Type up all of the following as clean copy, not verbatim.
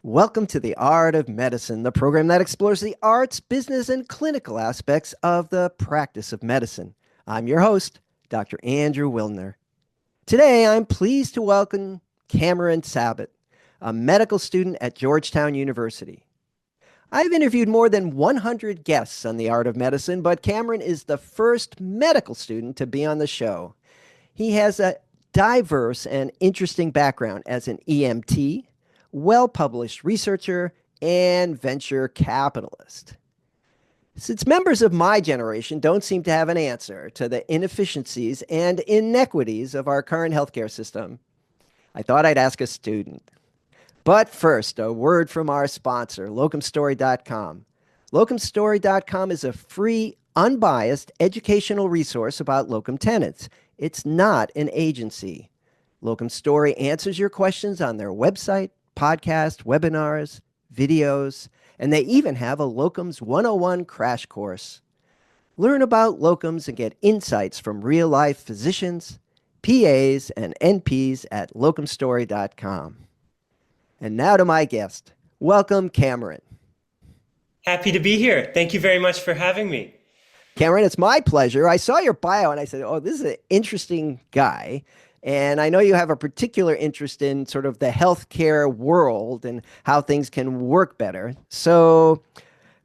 Welcome to The Art of Medicine, the program that explores the arts, business, and clinical aspects of the practice of medicine. I'm your host, Dr. Andrew Wilner. Today, I'm pleased to welcome Cameron Sabet, a medical student at Georgetown University. I've interviewed more than 100 guests on The Art of Medicine, but Cameron is the first medical student to be on the show. He has a diverse and interesting background as an EMT, well-published researcher, and venture capitalist. Since members of my generation don't seem to have an answer to the inefficiencies and inequities of our current healthcare system, I thought I'd ask a student. But first, a word from our sponsor, locumstory.com. Locumstory.com is a free, unbiased educational resource about locum tenens. It's not an agency. Locum Story answers your questions on their website, podcast, webinars, videos, and they even have a Locums 101 crash course. Learn about locums and get insights from real-life physicians, PAs, and NPs at locumstory.com. And now to my guest. Welcome, Cameron. Happy to be here. Thank you very much for having me. Cameron, it's my pleasure. I saw your bio and I said, oh, this is an interesting guy. And I know you have a particular interest in sort of the healthcare world and how things can work better. So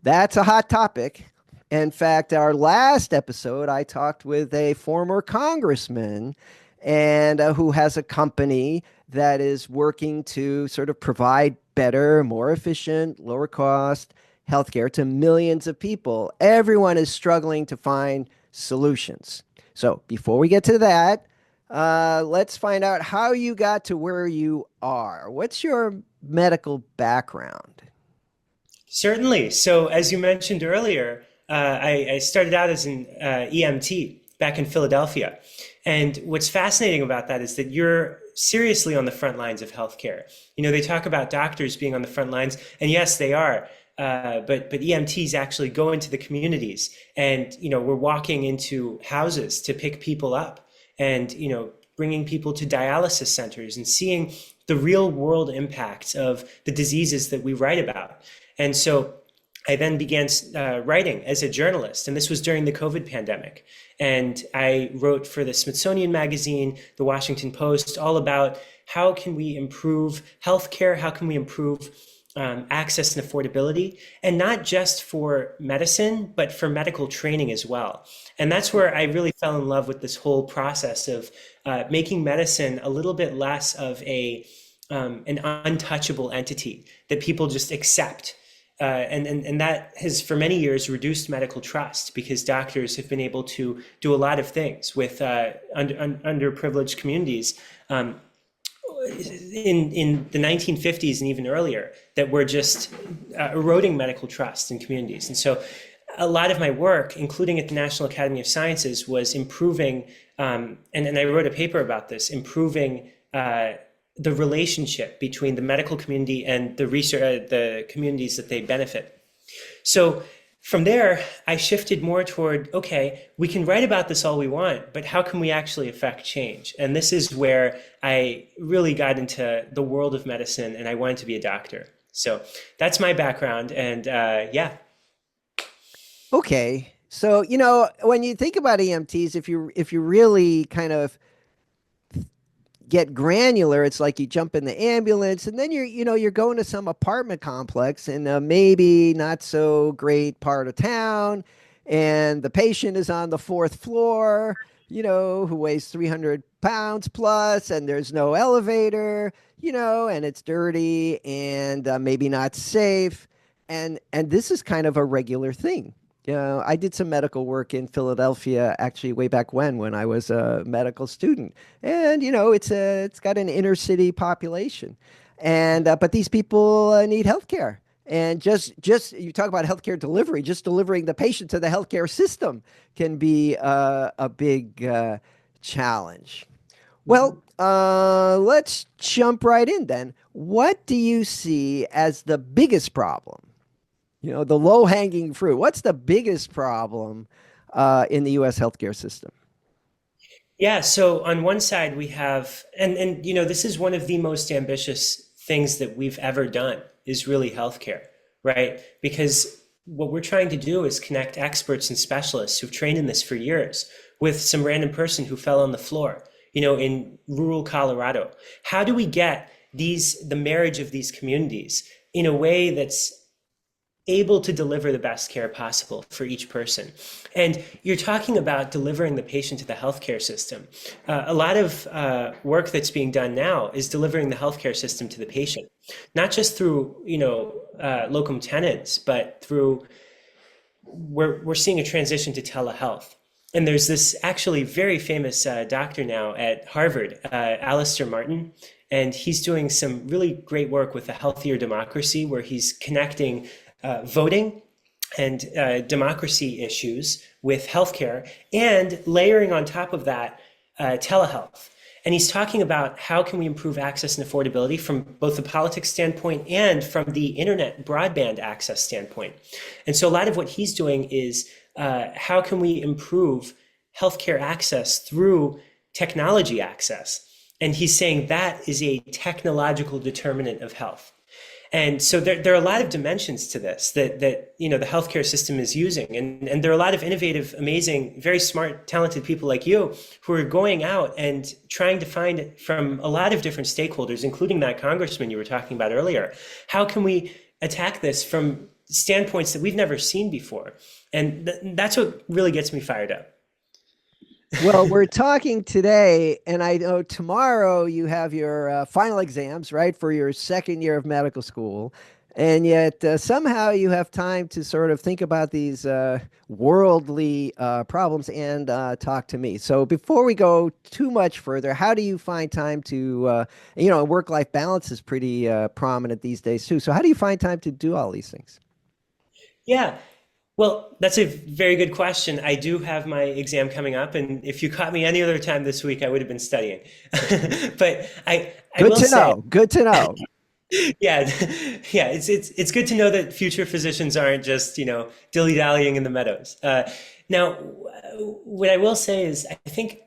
that's a hot topic. In fact, our last episode, I talked with a former congressman and who has a company that is working to sort of provide better, more efficient, lower cost healthcare to millions of people. Everyone is struggling to find solutions. So before we get to that, let's find out how you got to where you are. What's your medical background? Certainly. So as you mentioned earlier, I started out as an EMT back in Philadelphia. And what's fascinating about that is that you're seriously on the front lines of healthcare. You know, they talk about doctors being on the front lines, and yes, they are. But EMTs actually go into the communities, and, you know, we're walking into houses to pick people up. And, you know, bringing people to dialysis centers and seeing the real world impacts of the diseases that we write about. And so I then began writing as a journalist, and this was during the COVID pandemic. And I wrote for the Smithsonian Magazine, the Washington Post, all about how can we improve healthcare, how can we improve access and affordability, and not just for medicine, but for medical training as well. And that's where I really fell in love with this whole process of making medicine a little bit less of an untouchable entity that people just accept. And that has for many years reduced medical trust, because doctors have been able to do a lot of things with underprivileged communities in the 1950s and even earlier that were just eroding medical trust in communities. And so a lot of my work, including at the National Academy of Sciences, was improving, and I wrote a paper about this, improving the relationship between the medical community and the communities that they benefit. So from there, I shifted more toward, okay, we can write about this all we want, but how can we actually affect change? And this is where I really got into the world of medicine, and I wanted to be a doctor. So that's my background, and yeah. Okay. So, you know, when you think about EMTs, if you really kind of get granular, it's like you jump in the ambulance and then you're going to some apartment complex in a maybe not so great part of town, and the patient is on the fourth floor, you know, who weighs 300 pounds plus, and there's no elevator, you know, and it's dirty and maybe not safe. And this is kind of a regular thing. You know, I did some medical work in Philadelphia actually way back when I was a medical student, and you know it's got an inner city population, and but these people need healthcare, and just you talk about healthcare delivery, just delivering the patient to the healthcare system can be a big challenge. Well, let's jump right in then. What do you see as the biggest problem? You know, the low-hanging fruit. What's the biggest problem in the U.S. healthcare system? Yeah, so on one side we have, and you know, this is one of the most ambitious things that we've ever done is really healthcare, right? Because what we're trying to do is connect experts and specialists who've trained in this for years with some random person who fell on the floor, in rural Colorado. How do we get the marriage of these communities in a way that's able to deliver the best care possible for each person? And you're talking about delivering the patient to the healthcare system. A lot of work that's being done now is delivering the healthcare system to the patient, not just through, locum tenens, but through, we're seeing a transition to telehealth. And there's this actually very famous doctor now at Harvard, Alistair Martin, and he's doing some really great work with a healthier democracy, where he's connecting voting and democracy issues with healthcare, and layering on top of that telehealth. And he's talking about how can we improve access and affordability from both the politics standpoint and from the internet broadband access standpoint. And so a lot of what he's doing is how can we improve healthcare access through technology access? And he's saying that is a technological determinant of health. And so there are a lot of dimensions to this that the healthcare system is using. And there are a lot of innovative, amazing, very smart, talented people like you who are going out and trying to find from a lot of different stakeholders, including that congressman you were talking about earlier, how can we attack this from standpoints that we've never seen before? And that's what really gets me fired up. Well, we're talking today, and I know tomorrow you have your final exams, right, for your second year of medical school. And yet somehow you have time to sort of think about these worldly problems and talk to me. So before we go too much further, how do you find time to, work-life balance is pretty prominent these days too. So how do you find time to do all these things? Yeah. Well, that's a very good question. I do have my exam coming up, and if you caught me any other time this week, I would have been studying. But I Good will to say, know. Good to know. yeah, yeah, it's good to know that future physicians aren't just, dilly-dallying in the meadows. Now, what I will say is, I think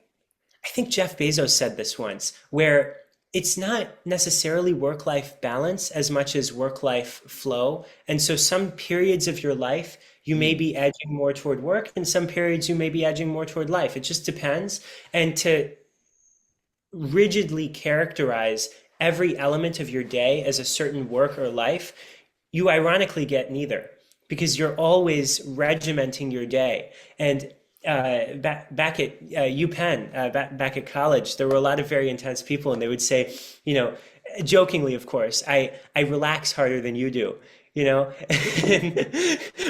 Jeff Bezos said this once, where it's not necessarily work-life balance as much as work-life flow. And so some periods of your life, you may be edging more toward work, and some periods you may be edging more toward life. It just depends. And to rigidly characterize every element of your day as a certain work or life, you ironically get neither, because you're always regimenting your day. And back at UPenn, back at college, there were a lot of very intense people, and they would say, jokingly, of course, I relax harder than you do, and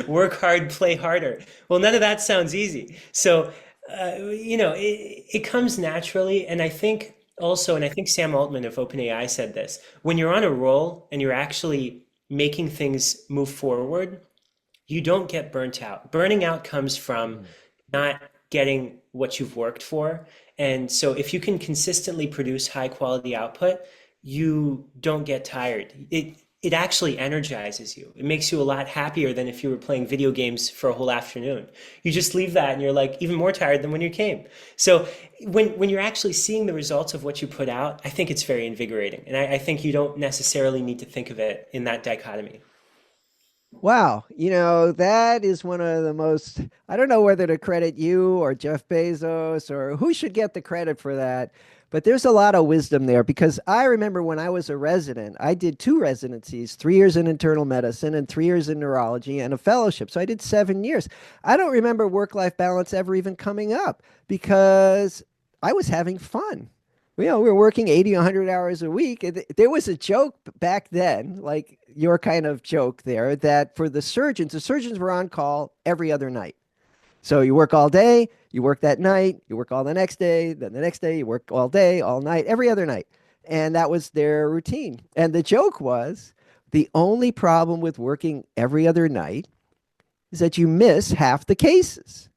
work hard, play harder. Well, none of that sounds easy. So, it comes naturally. And I think also, and I think Sam Altman of OpenAI said this, when you're on a roll and you're actually making things move forward, you don't get burnt out. Burning out comes from not getting what you've worked for. And so if you can consistently produce high quality output, you don't get tired. It actually energizes you. It makes you a lot happier than if you were playing video games for a whole afternoon. You just leave that and you're like even more tired than when you came. So when you're actually seeing the results of what you put out, I think it's very invigorating. And I think you don't necessarily need to think of it in that dichotomy. Wow, that is one of the most, I don't know whether to credit you or Jeff Bezos or who should get the credit for that, but there's a lot of wisdom there, because I remember when I was a resident, I did two residencies, 3 years in internal medicine and 3 years in neurology and a fellowship. So I did 7 years. I don't remember work-life balance ever even coming up because I was having fun. We were working 80, 100 hours a week. There was a joke back then, like your kind of joke there, that for the surgeons were on call every other night. So you work all day, you work that night, you work all the next day, then the next day you work all day, all night, every other night. And that was their routine. And the joke was the only problem with working every other night is that you miss half the cases.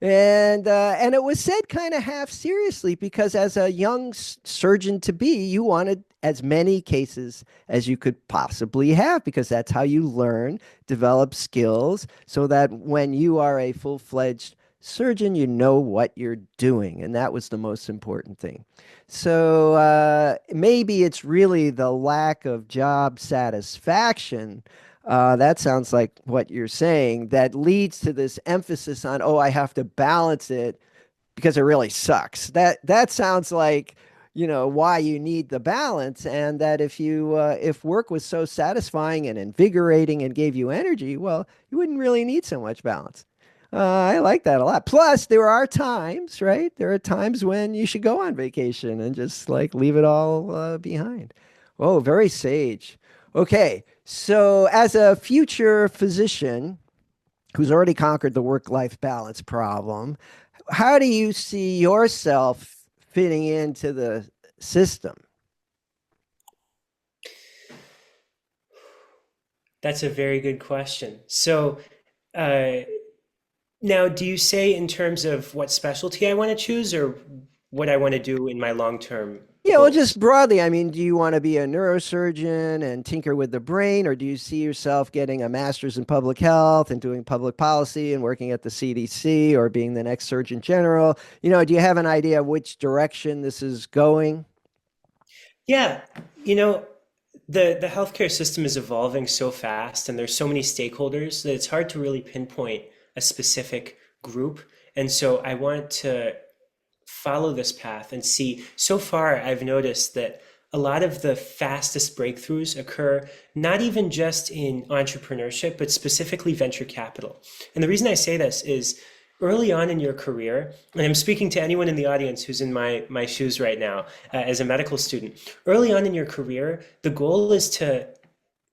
And it was said kind of half seriously, because as a young surgeon to be, you wanted as many cases as you could possibly have, because that's how you learn, develop skills, so that when you are a full-fledged surgeon, you know what you're doing. And that was the most important thing. So maybe it's really the lack of job satisfaction. That sounds like what you're saying that leads to this emphasis on, oh, I have to balance it because it really sucks. That sounds like, why you need the balance, and that if work was so satisfying and invigorating and gave you energy, well, you wouldn't really need so much balance. I like that a lot. Plus, there are times, right? There are times when you should go on vacation and just like leave it all behind. Oh, very sage. Okay, so as a future physician who's already conquered the work-life balance problem, how do you see yourself fitting into the system? That's a very good question. So, uh, now, do you say in terms of what specialty I want to choose or what I want to do in my long-term Yeah, well, goals? just broadly, I mean, do you want to be a neurosurgeon and tinker with the brain, or do you see yourself getting a master's in public health and doing public policy and working at the CDC or being the next Surgeon General? Do you have an idea which direction this is going? Yeah, you know, the healthcare system is evolving so fast and there's so many stakeholders that it's hard to really pinpoint a specific group. And so I want to follow this path and see. So far, I've noticed that a lot of the fastest breakthroughs occur not even just in entrepreneurship, but specifically venture capital. And the reason I say this is early on in your career, and I'm speaking to anyone in the audience who's in my shoes right now as a medical student, early on in your career, the goal is to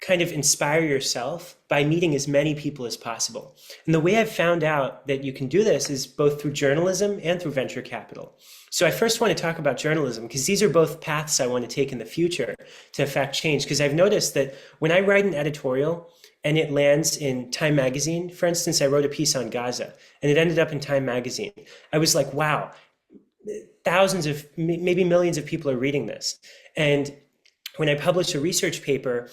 kind of inspire yourself by meeting as many people as possible. And the way I've found out that you can do this is both through journalism and through venture capital. So I first want to talk about journalism because these are both paths I want to take in the future to affect change. Because I've noticed that when I write an editorial and it lands in Time Magazine, for instance, I wrote a piece on Gaza and it ended up in Time Magazine. I was like, wow, thousands of, maybe millions of people are reading this. And when I publish a research paper,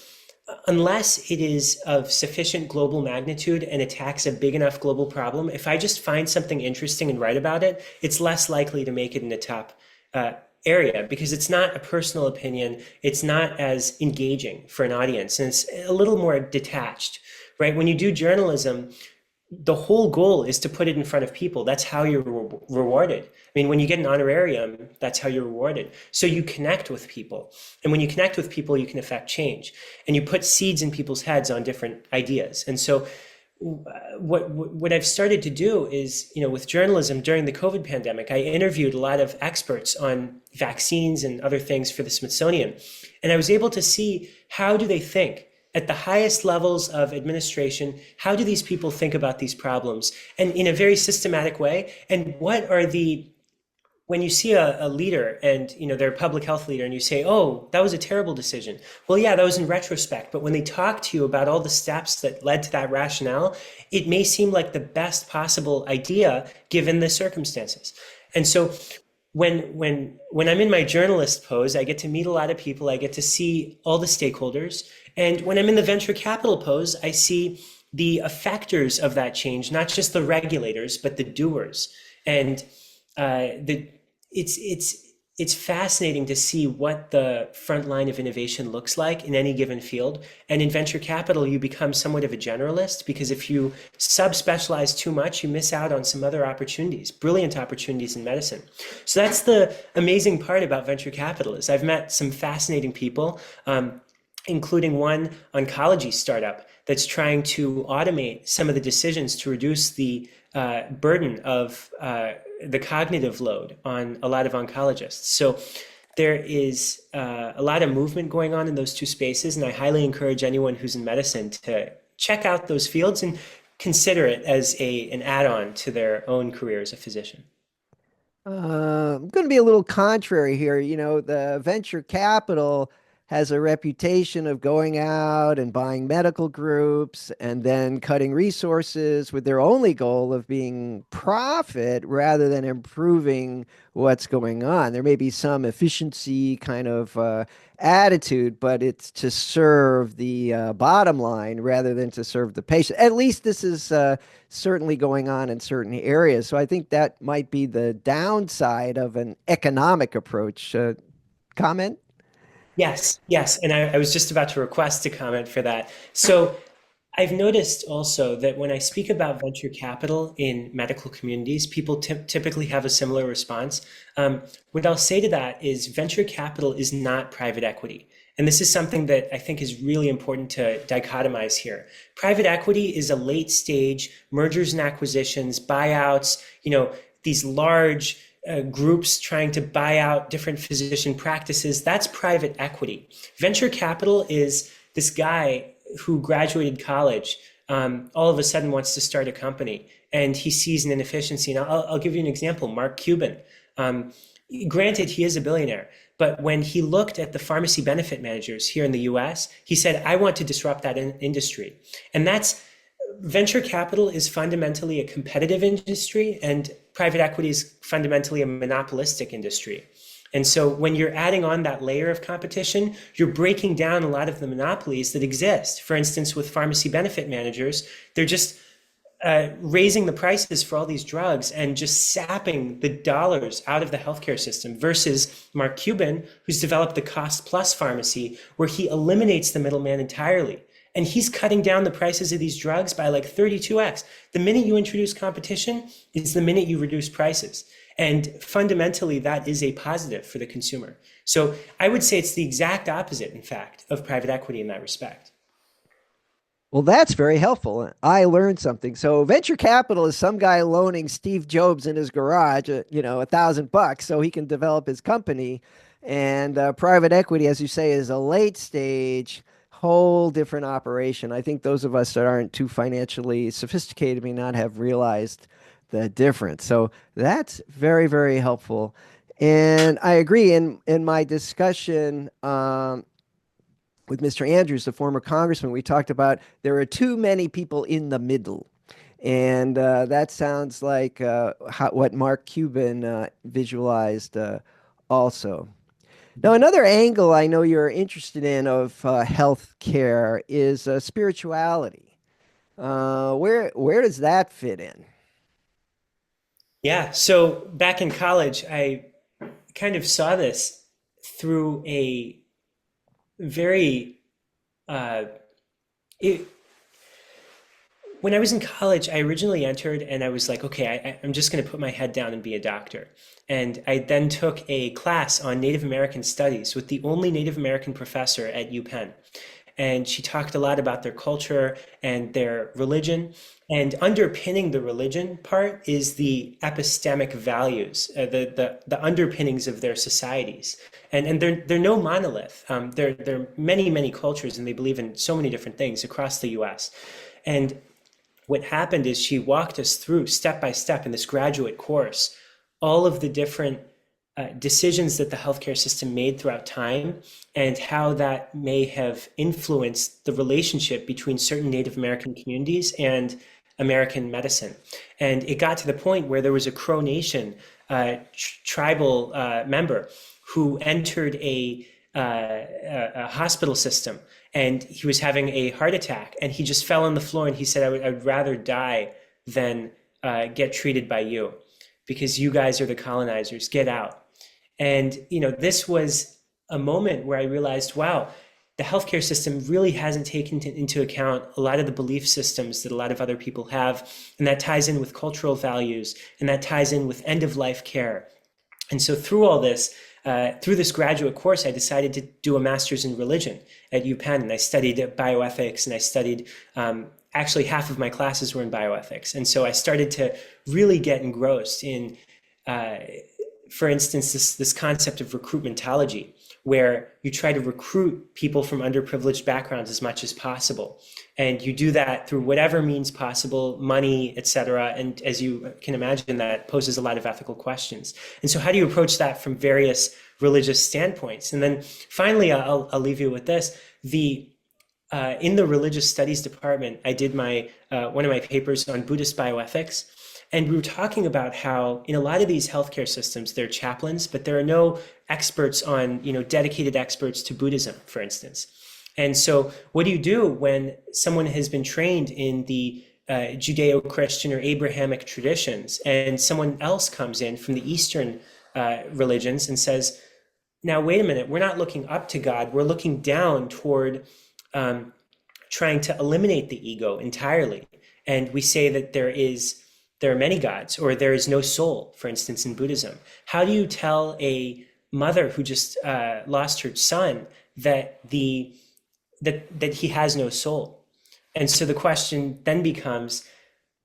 unless it is of sufficient global magnitude and attacks a big enough global problem, if I just find something interesting and write about it, it's less likely to make it in the top area because it's not a personal opinion. It's not as engaging for an audience and it's a little more detached, right? When you do journalism, the whole goal is to put it in front of people. That's how you're rewarded. I mean, when you get an honorarium, that's how you're rewarded. So you connect with people. And when you connect with people, you can affect change. And you put seeds in people's heads on different ideas. And so what I've started to do is, with journalism during the COVID pandemic, I interviewed a lot of experts on vaccines and other things for the Smithsonian. And I was able to see how do they think at the highest levels of administration, how do these people think about these problems and in a very systematic way? And what are when you see a leader and they're a public health leader and you say, oh, that was a terrible decision. Well, yeah, that was in retrospect. But when they talk to you about all the steps that led to that rationale, it may seem like the best possible idea given the circumstances. And so when I'm in my journalist pose, I get to meet a lot of people. I get to see all the stakeholders. And when I'm in the venture capital pose, I see the effectors of that change, not just the regulators, but the doers. And it's fascinating to see what the front line of innovation looks like in any given field. And in venture capital, you become somewhat of a generalist because if you subspecialize too much, you miss out on some other opportunities, brilliant opportunities in medicine. So that's the amazing part about venture capital is I've met some fascinating people, including one oncology startup that's trying to automate some of the decisions to reduce the burden of the cognitive load on a lot of oncologists. So there is a lot of movement going on in those two spaces, and I highly encourage anyone who's in medicine to check out those fields and consider it as an add-on to their own career as a physician. I'm going to be a little contrary here. The venture capital has a reputation of going out and buying medical groups and then cutting resources with their only goal of being profit rather than improving what's going on. There may be some efficiency kind of attitude, but it's to serve the bottom line rather than to serve the patient. At least this is certainly going on in certain areas. So I think that might be the downside of an economic approach. Comment? Yes, yes. And I was just about to request a comment for that. So I've noticed also that when I speak about venture capital in medical communities, people typically have a similar response. What I'll say to that is venture capital is not private equity. And this is something that I think is really important to dichotomize here. Private equity is a late stage mergers and acquisitions, buyouts, these large groups trying to buy out different physician practices. That's private equity. Venture capital is this guy who graduated college, all of a sudden wants to start a company, and he sees an inefficiency. And I'll give you an example. Mark Cuban. Granted, he is a billionaire, but when he looked at the pharmacy benefit managers here in the US, he said, I want to disrupt that industry. And venture capital is fundamentally a competitive industry, and private equity is fundamentally a monopolistic industry. And so when you're adding on that layer of competition, you're breaking down a lot of the monopolies that exist. For instance, with pharmacy benefit managers, they're just raising the prices for all these drugs and just sapping the dollars out of the healthcare system, versus Mark Cuban, who's developed the cost plus pharmacy, where he eliminates the middleman entirely. And he's cutting down the prices of these drugs by like 32x. The minute you introduce competition is the minute you reduce prices. And fundamentally, that is a positive for the consumer. So I would say it's the exact opposite, in fact, of private equity in that respect. Well, that's very helpful. I learned something. So venture capital is some guy loaning Steve Jobs in his garage, $1,000 so he can develop his company. And private equity, as you say, is a late stage, whole different operation. I think those of us that aren't too financially sophisticated may not have realized the difference. So that's very, very helpful. And I agree in my discussion with Mr. Andrews, the former congressman, we talked about there are too many people in the middle. And that sounds like what Mark Cuban visualized also. Now, another angle I know you're interested in of health care is spirituality. Where does that fit in? Yeah. So back in college, I kind of saw this through a very uh, it, when I was in college, I originally entered and I was like, okay, I'm just going to put my head down and be a doctor. And I then took a class on Native American studies with the only Native American professor at UPenn. And she talked a lot about their culture and their religion. And underpinning the religion part is the epistemic values, the underpinnings of their societies. And they're no monolith. They're many, many cultures, and they believe in so many different things across the US. And what happened is she walked us through step by step in this graduate course all of the different decisions that the healthcare system made throughout time, and how that may have influenced the relationship between certain Native American communities and American medicine. And it got to the point where there was a Crow Nation tribal member who entered a hospital system, and he was having a heart attack, and he just fell on the floor, and he said, I would rather die than get treated by you, because you guys are the colonizers, get out. And this was a moment where I realized, wow, the healthcare system really hasn't taken into account a lot of the belief systems that a lot of other people have, and that ties in with cultural values, and that ties in with end-of-life care. And so through all this, through this graduate course, I decided to do a master's in religion at UPenn, and I studied bioethics, and I studied, actually half of my classes were in bioethics. And so I started to really get engrossed in for instance, this concept of recruitmentology, where you try to recruit people from underprivileged backgrounds as much as possible. And you do that through whatever means possible, money, etc. And as you can imagine, that poses a lot of ethical questions. And so how do you approach that from various religious standpoints? And then finally, I'll leave you with this. In the religious studies department, I did one of my papers on Buddhist bioethics. And we were talking about how in a lot of these healthcare systems, there are chaplains, but there are no experts on, dedicated experts to Buddhism, for instance. And so what do you do when someone has been trained in the Judeo-Christian or Abrahamic traditions, and someone else comes in from the Eastern religions and says, now, wait a minute, we're not looking up to God, we're looking down toward trying to eliminate the ego entirely. And we say that there are many gods, or there is no soul, for instance, in Buddhism. How do you tell a mother who just lost her son that he has no soul? And so the question then becomes,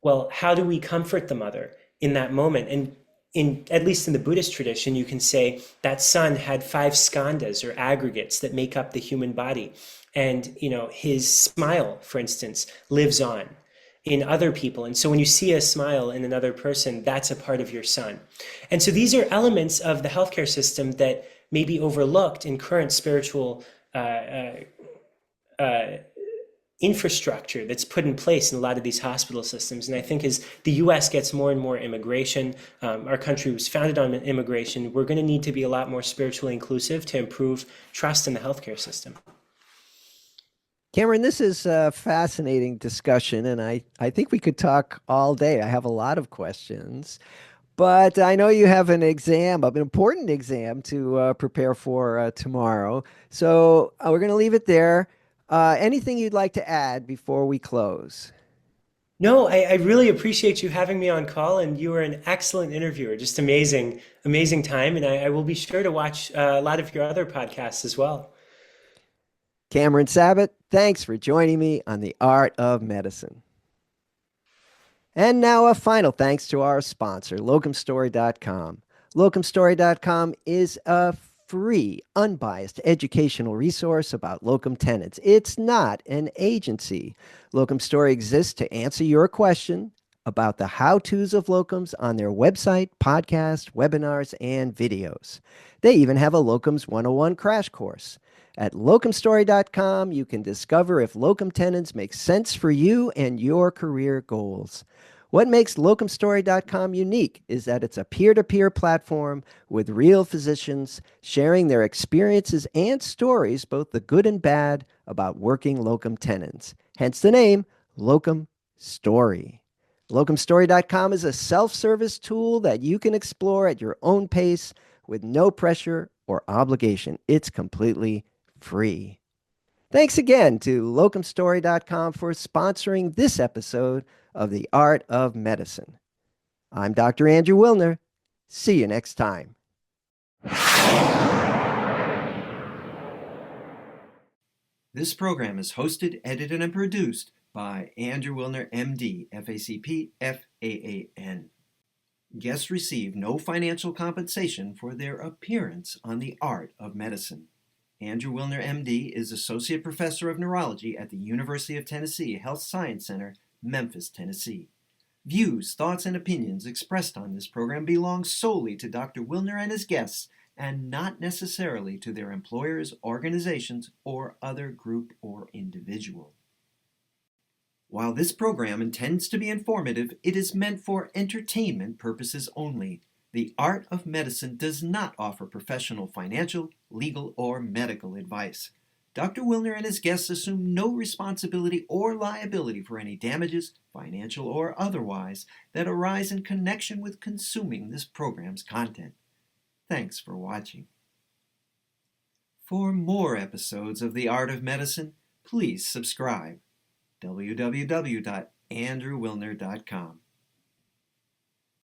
well, how do we comfort the mother in that moment? And at least in the Buddhist tradition, you can say that son had 5 skandhas, or aggregates, that make up the human body. And his smile, for instance, lives on in other people. And so when you see a smile in another person, that's a part of your son. And so these are elements of the healthcare system that may be overlooked in current spiritual infrastructure that's put in place in a lot of these hospital systems. And I think as the US gets more and more immigration, our country was founded on immigration, we're going to need to be a lot more spiritually inclusive to improve trust in the healthcare system. Cameron, this is a fascinating discussion, and I think we could talk all day. I have a lot of questions, but I know you have an important exam to prepare for tomorrow. So we're going to leave it there. Anything you'd like to add before we close? No, I really appreciate you having me on call, and you were an excellent interviewer. Just amazing, amazing time. And I will be sure to watch a lot of your other podcasts as well. Cameron Sabet, thanks for joining me on The Art of Medicine. And now a final thanks to our sponsor, locumstory.com. Locumstory.com is a free, unbiased educational resource about locum tenens. It's not an agency. Locum Story exists to answer your question about the how-tos of locums on their website, podcast, webinars, and videos. They even have a Locums 101 crash course. At locumstory.com, you can discover if locum tenens make sense for you and your career goals. What makes locumstory.com unique is that it's a peer-to-peer platform with real physicians sharing their experiences and stories, both the good and bad, about working locum tenens. Hence the name, Locum Story. Locumstory.com is a self-service tool that you can explore at your own pace with no pressure or obligation. It's completely free. Thanks again to locumstory.com for sponsoring this episode of The Art of Medicine. I'm Dr. Andrew Wilner. See you next time. This program is hosted, edited, and produced by Andrew Wilner, MD, FACP, FAAN. Guests receive no financial compensation for their appearance on The Art of Medicine. Andrew Wilner, MD, is Associate Professor of Neurology at the University of Tennessee Health Science Center, Memphis, Tennessee. Views, thoughts, and opinions expressed on this program belong solely to Dr. Wilner and his guests and not necessarily to their employers, organizations, or other group or individual. While this program intends to be informative, it is meant for entertainment purposes only. The Art of Medicine does not offer professional financial, legal, or medical advice. Dr. Wilner and his guests assume no responsibility or liability for any damages, financial or otherwise, that arise in connection with consuming this program's content. Thanks for watching. For more episodes of The Art of Medicine, please subscribe. www.andrewwilner.com